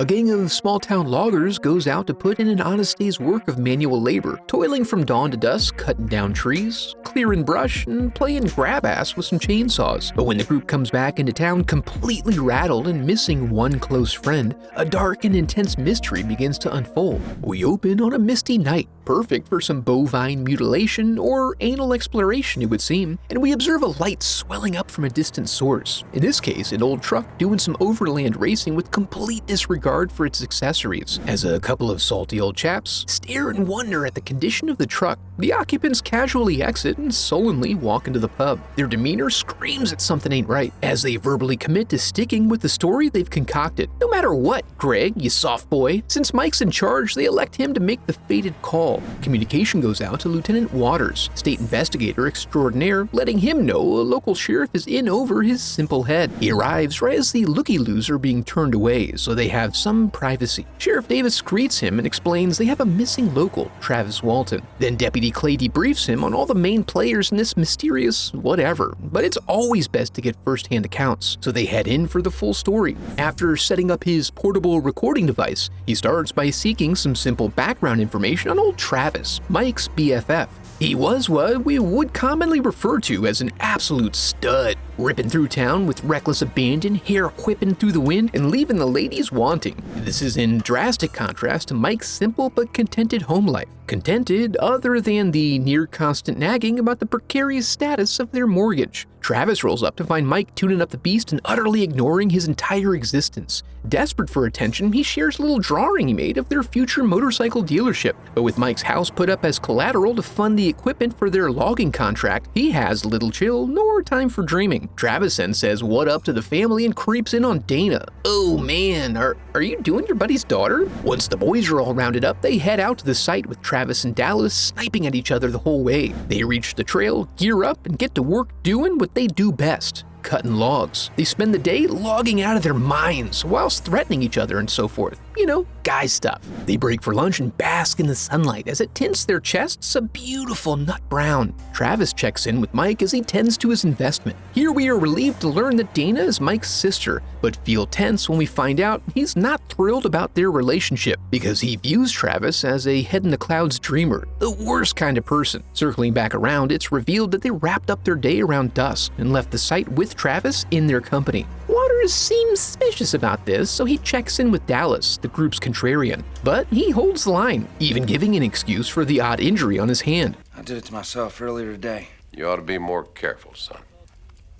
A gang of small-town loggers goes out to put in an honest day's work of manual labor, toiling from dawn to dusk, cutting down trees, clearing brush, and playing grab-ass with some chainsaws. But when the group comes back into town completely rattled and missing one close friend, a dark and intense mystery begins to unfold. We open on a misty night, perfect for some bovine mutilation or anal exploration, it would seem, and we observe a light swelling up from a distant source. In this case, an old truck doing some overland racing with complete disregard for its accessories. As a couple of salty old chaps stare in wonder at the condition of the truck, the occupants casually exit and sullenly walk into the pub. Their demeanor screams that something ain't right, as they verbally commit to sticking with the story they've concocted. No matter what, Greg, you soft boy. Since Mike's in charge, they elect him to make the fated call. Communication goes out to Lieutenant Waters, state investigator extraordinaire, letting him know a local sheriff is in over his simple head. He arrives right as the looky-loos are being turned away, so they have some privacy. Sheriff Davis greets him and explains they have a missing local, Travis Walton. Then Deputy Clay debriefs him on all the main players in this mysterious whatever, but it's always best to get first-hand accounts, so they head in for the full story. After setting up his portable recording device, he starts by seeking some simple background information on old Travis, Mike's BFF. He was what we would commonly refer to as an absolute stud, ripping through town with reckless abandon, hair whipping through the wind, and leaving the ladies wanting. This is in drastic contrast to Mike's simple but contented home life. Contented other than the near-constant nagging about the precarious status of their mortgage. Travis rolls up to find Mike tuning up the beast and utterly ignoring his entire existence. Desperate for attention, he shares a little drawing he made of their future motorcycle dealership, but with Mike's house put up as collateral to fund the equipment for their logging contract, he has little chill nor time for dreaming. Travis then says what up to the family and creeps in on Dana. Oh man, are you doing your buddy's daughter? Once the boys are all rounded up, they head out to the site with Travis and Dallas sniping at each other the whole way. They reach the trail, gear up, and get to work doing what they do best. Cutting logs. They spend the day logging out of their minds whilst threatening each other and so forth. You know, guy stuff. They break for lunch and bask in the sunlight as it tints their chests a beautiful nut brown. Travis checks in with Mike as he tends to his investment. Here we are relieved to learn that Dana is Mike's sister, but feel tense when we find out he's not thrilled about their relationship because he views Travis as a head-in-the-clouds dreamer, the worst kind of person. Circling back around, it's revealed that they wrapped up their day around dusk and left the site with Travis in their company. Waters seems suspicious about this, so he checks in with Dallas, the group's contrarian, but he holds the line, even giving an excuse for the odd injury on his hand. I did it to myself earlier today. You ought to be more careful, son.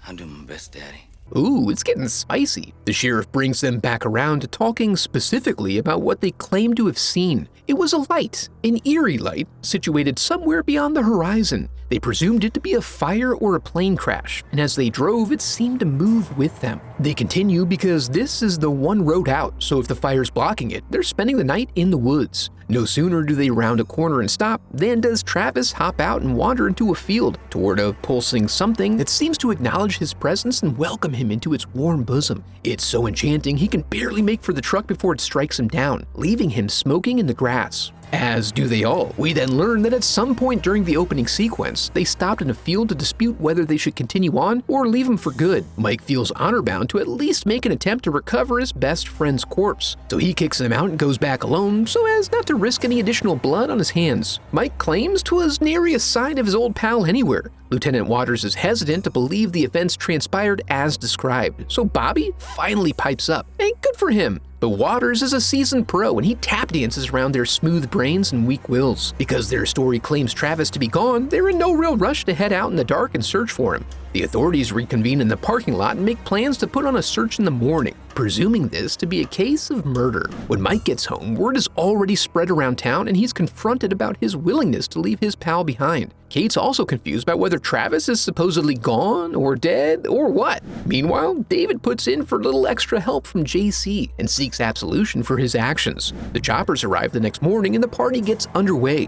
I'm doing my best, Daddy. Ooh, it's getting spicy. The sheriff brings them back around to talking specifically about what they claim to have seen. It was a light, an eerie light, situated somewhere beyond the horizon. They presumed it to be a fire or a plane crash, and as they drove, it seemed to move with them. They continue because this is the one road out, so if the fire's blocking it, they're spending the night in the woods. No sooner do they round a corner and stop than does Travis hop out and wander into a field toward a pulsing something that seems to acknowledge his presence and welcome him into its warm bosom. It's so enchanting he can barely make for the truck before it strikes him down, leaving him smoking in the grass. As do they all. We then learn that at some point during the opening sequence, they stopped in a field to dispute whether they should continue on or leave him for good. Mike feels honor-bound to at least make an attempt to recover his best friend's corpse, so he kicks him out and goes back alone so as not to risk any additional blood on his hands. Mike claims 'twas nary a sign of his old pal anywhere. Lieutenant Waters is hesitant to believe the events transpired as described, so Bobby finally pipes up. And good for him. But Waters is a seasoned pro and he tap dances around their smooth brains and weak wills. Because their story claims Travis to be gone, they're in no real rush to head out in the dark and search for him. The authorities reconvene in the parking lot and make plans to put on a search in the morning, presuming this to be a case of murder. When Mike gets home, word is already spread around town and he's confronted about his willingness to leave his pal behind. Kate's also confused about whether Travis is supposedly gone or dead or what. Meanwhile, David puts in for a little extra help from JC and seeks absolution for his actions. The choppers arrive the next morning and the party gets underway.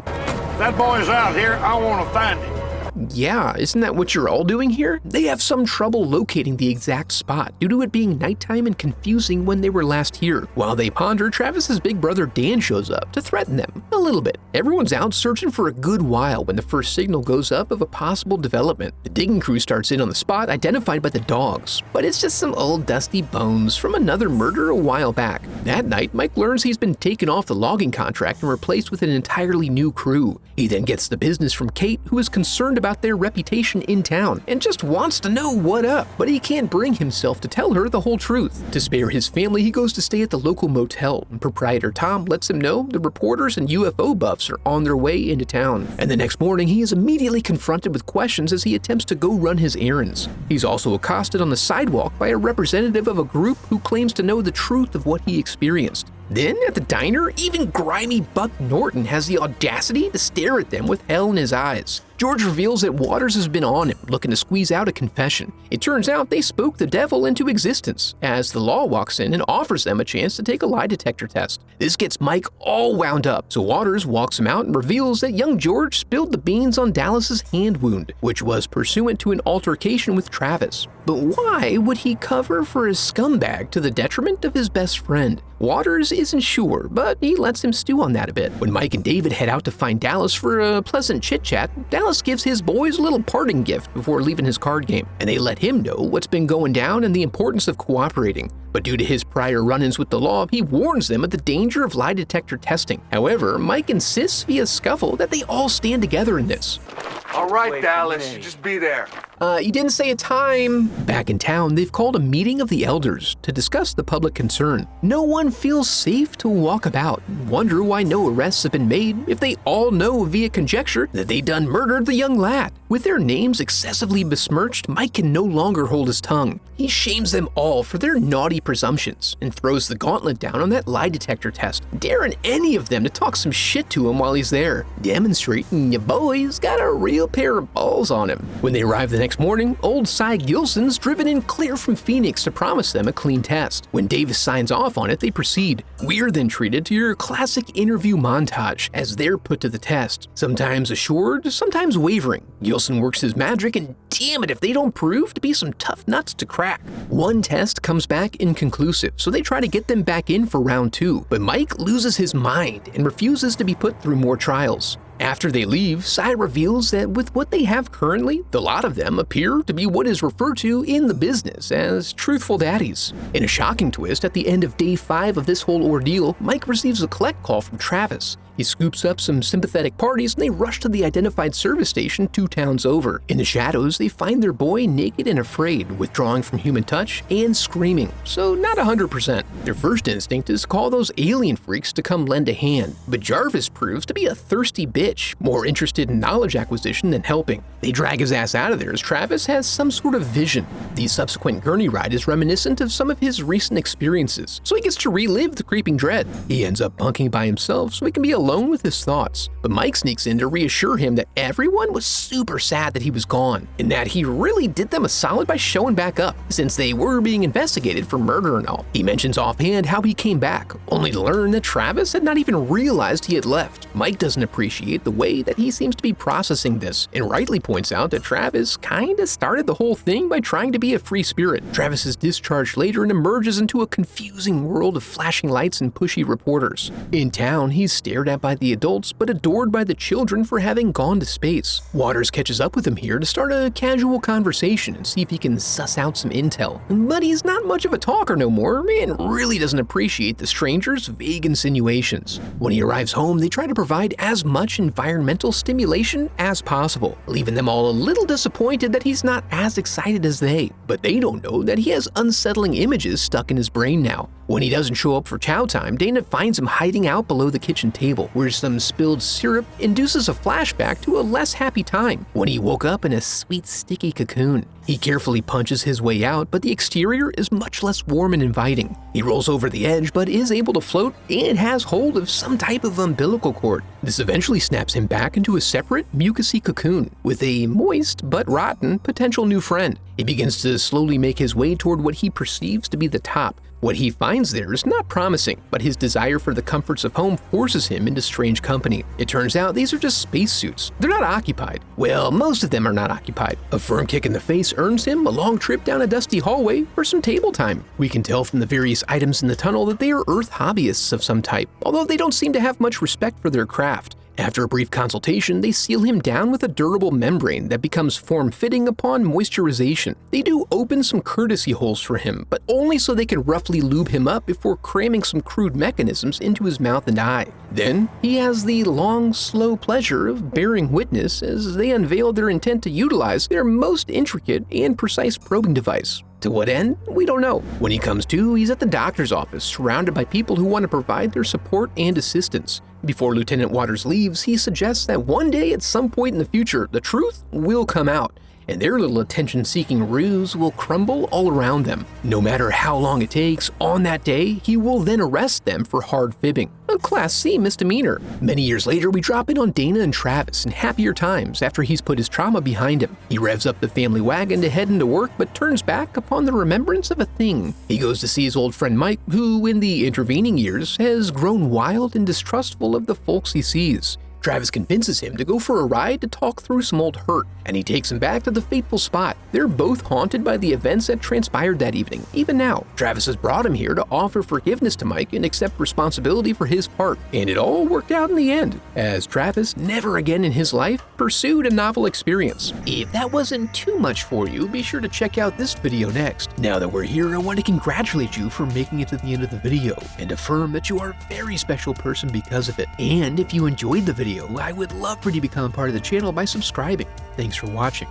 That boy's out here. I want to find him. Yeah, isn't that what you're all doing here? They have some trouble locating the exact spot due to it being nighttime and confusing when they were last here. While they ponder, Travis's big brother Dan shows up to threaten them a little bit. Everyone's out searching for a good while when the first signal goes up of a possible development. The digging crew starts in on the spot identified by the dogs, but it's just some old dusty bones from another murder a while back. That night, Mike learns he's been taken off the logging contract and replaced with an entirely new crew. He then gets the business from Kate, who is concerned about their reputation in town and just wants to know what up, but he can't bring himself to tell her the whole truth. To spare his family, he goes to stay at the local motel, and proprietor Tom lets him know the reporters and UFO buffs are on their way into town. And the next morning, he is immediately confronted with questions as he attempts to go run his errands. He's also accosted on the sidewalk by a representative of a group who claims to know the truth of what he experienced. Then, at the diner, even grimy Buck Norton has the audacity to stare at them with hell in his eyes. George reveals that Waters has been on him, looking to squeeze out a confession. It turns out they spoke the devil into existence, as the law walks in and offers them a chance to take a lie detector test. This gets Mike all wound up, so Waters walks him out and reveals that young George spilled the beans on Dallas's hand wound, which was pursuant to an altercation with Travis. But why would he cover for a scumbag to the detriment of his best friend? Waters isn't sure, but he lets him stew on that a bit. When Mike and David head out to find Dallas for a pleasant chit-chat, Dallas gives his boys a little parting gift before leaving his card game, and they let him know what's been going down and the importance of cooperating. But due to his prior run-ins with the law, he warns them of the danger of lie detector testing. However, Mike insists via scuffle that they all stand together in this. All right, Dallas, you just be there. You didn't say a time. Back in town, they've called a meeting of the elders to discuss the public concern. No one feels safe to walk about and wonder why no arrests have been made if they all know via conjecture that they done murdered the young lad. With their names excessively besmirched, Mike can no longer hold his tongue. He shames them all for their naughty presumptions and throws the gauntlet down on that lie detector test, daring any of them to talk some shit to him while he's there, demonstrating your boy's got a real pair of balls on him. When they arrive the next morning, old Cy Gilson's driven in clear from Phoenix to promise them a clean test. When Davis signs off on it, they proceed. We're then treated to your classic interview montage as they're put to the test, sometimes assured, sometimes wavering. Gilson works his magic, and damn it if they don't prove to be some tough nuts to crack. One test comes back inconclusive, so they try to get them back in for round 2, but Mike loses his mind and refuses to be put through more trials. After they leave, Cy reveals that with what they have currently, the lot of them appear to be what is referred to in the business as truthful daddies. In a shocking twist, at the end of day 5 of this whole ordeal, Mike receives a collect call from Travis. He scoops up some sympathetic parties and they rush to the identified service station 2 towns over. In the shadows, they find their boy naked and afraid, withdrawing from human touch and screaming, so not 100%. Their first instinct is to call those alien freaks to come lend a hand, but Jarvis proves to be a thirsty bitch, more interested in knowledge acquisition than helping. They drag his ass out of there as Travis has some sort of vision. The subsequent gurney ride is reminiscent of some of his recent experiences, so he gets to relive the creeping dread. He ends up bunking by himself so he can be alone with his thoughts, but Mike sneaks in to reassure him that everyone was super sad that he was gone, and that he really did them a solid by showing back up, since they were being investigated for murder and all. He mentions offhand how he came back, only to learn that Travis had not even realized he had left. Mike doesn't appreciate the way that he seems to be processing this, and rightly points out that Travis kinda started the whole thing by trying to be a free spirit. Travis is discharged later and emerges into a confusing world of flashing lights and pushy reporters. In town, he's stared at by the adults, but adored by the children for having gone to space. Waters catches up with him here to start a casual conversation and see if he can suss out some intel. But he's not much of a talker no more and really doesn't appreciate the stranger's vague insinuations. When he arrives home, they try to provide as much environmental stimulation as possible, leaving them all a little disappointed that he's not as excited as they. But they don't know that he has unsettling images stuck in his brain now. When he doesn't show up for chow time, Dana finds him hiding out below the kitchen table, where some spilled syrup induces a flashback to a less happy time, when he woke up in a sweet sticky cocoon. He carefully punches his way out, but the exterior is much less warm and inviting. He rolls over the edge, but is able to float and has hold of some type of umbilical cord. This eventually snaps him back into a separate, mucousy cocoon, with a moist but rotten potential new friend. He begins to slowly make his way toward what he perceives to be the top. What he finds there is not promising, but his desire for the comforts of home forces him into strange company. It turns out these are just spacesuits. They're not occupied. Well, most of them are not occupied. A firm kick in the face earns him a long trip down a dusty hallway for some table time. We can tell from the various items in the tunnel that they are Earth hobbyists of some type, although they don't seem to have much respect for their craft. After a brief consultation, they seal him down with a durable membrane that becomes form-fitting upon moisturization. They do open some courtesy holes for him, but only so they can roughly lube him up before cramming some crude mechanisms into his mouth and eye. Then, he has the long, slow pleasure of bearing witness as they unveil their intent to utilize their most intricate and precise probing device. To what end? We don't know. When he comes to, he's at the doctor's office, surrounded by people who want to provide their support and assistance. Before Lieutenant Waters leaves, he suggests that one day at some point in the future, the truth will come out, and their little attention-seeking ruse will crumble all around them. No matter how long it takes, on that day, he will then arrest them for hard fibbing, a Class C misdemeanor. Many years later, we drop in on Dana and Travis in happier times after he's put his trauma behind him. He revs up the family wagon to head into work, but turns back upon the remembrance of a thing. He goes to see his old friend Mike, who, in the intervening years, has grown wild and distrustful of the folks he sees. Travis convinces him to go for a ride to talk through some old hurt, and he takes him back to the fateful spot. They're both haunted by the events that transpired that evening, even now. Travis has brought him here to offer forgiveness to Mike and accept responsibility for his part, and it all worked out in the end, as Travis never again in his life pursued a novel experience. If that wasn't too much for you, be sure to check out this video next. Now that we're here, I want to congratulate you for making it to the end of the video, and affirm that you are a very special person because of it. And if you enjoyed the video, I would love for you to become a part of the channel by subscribing. Thanks for watching.